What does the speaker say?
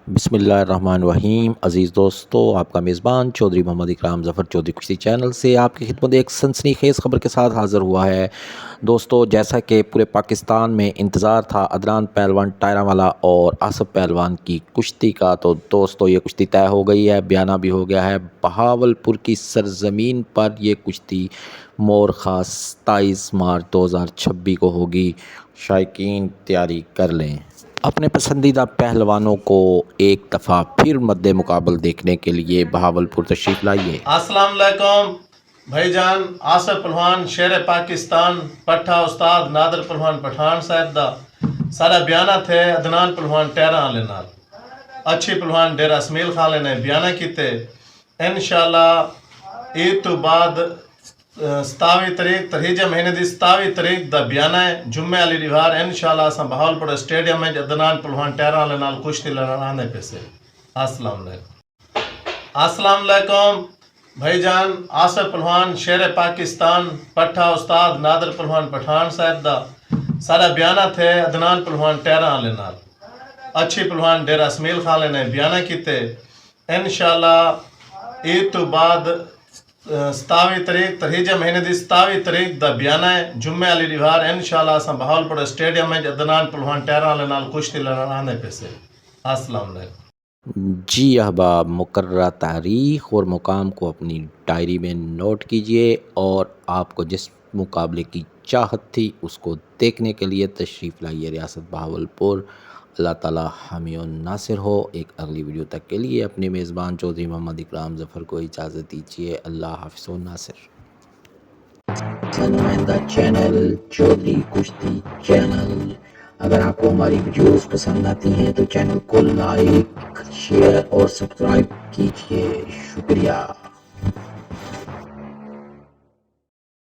बिस्मिल्लाहिर्रहमानिर्रहीम। अज़ीज़ दोस्तों, आपका मेज़बान चौधरी मोहम्मद इकराम ज़फ़र चौधरी कुश्ती चैनल से आपकी खिदमत एक सनसनीखेज़ ख़बर के साथ हाज़िर हुआ है। दोस्तों, जैसा कि पूरे पाकिस्तान में इंतज़ार था अदनान पहलवान टायरावाला और आसिफ पहलवान की कुश्ती का, तो दोस्तों ये कुश्ती तय हो गई है, बयाना भी हो गया है। बहावलपुर की सरज़मीन पर ये कुश्ती मोर ख़ास 27 मार्च 2026 को होगी। शायकीन तैयारी कर लें। अपने पसंदीदा पहलवानों को एक दफ़ा फिर मद्दे मुकाबल देखने के लिए बहावलपुर तशरीफ़ लाइए। अस्सलाम वालेकुम भाईजान। आसिफ पहलवान शेर पाकिस्तान पट्ठा उस्ताद नादर पहलवान पठान साहब दा सारा बयाना थे अदनान पहलवान टहरा वाले नाल अच्छी पहलवान डेरा इसमाइल खान ने बयाना किते। इंशाअल्लाह ईद तो बाद 27 तरीक तरीजे महीने की 27 तरीक का बयाना है जुम्मे वाली रिवार। इंशाअल्लाह अस बहावलपुर स्टेडियम में अदनान पहलवान टहरा वाले नाल कुश्ती लड़ाने पे से। अस्सलाम वालेकुम भाईजान। आसिफ पहलवान शेर पाकिस्तान पट्ठा उस्ताद नादर पहलवान पठान साहब दा सारा बयाना थे अदनान पहलवान टहरा वाले नाल अच्छी पहलवान डेरा इसमाइल खान ने बयाना किते। इंशाअल्लाह ईद तो बाद 27 तरीक तरीजे महीने की 27 तरीक का बयाना है जुम्मे वाली रिवार। इंशाअल्लाह अस बहावलपुर स्टेडियम में अदनान पहलवान टहरा वाले नाल कुश्ती लड़ाने पे से। अस्सलाम वालेकुम। जी अहबाब, मुकर्ररा तारीख़ और मुकाम को अपनी डायरी में नोट कीजिए और आपको जिस मुकाबले की चाहत थी उसको देखने के लिए तशरीफ़ लाइए रियासत बहावलपुर। अल्लाह ताला हामी और नासिर हो। एक अगली वीडियो तक के लिए अपने मेज़बान चौधरी मोहम्मद इकराम ज़फ़र को इजाज़त दीजिए। अल्लाह हाफ़िज़ व नासिर। नुमाइंदा चैनल चौधरी कुश्ती चैनल। अगर आपको हमारी वीडियोस पसंद आती हैं तो चैनल को लाइक शेयर और सब्सक्राइब कीजिए। शुक्रिया।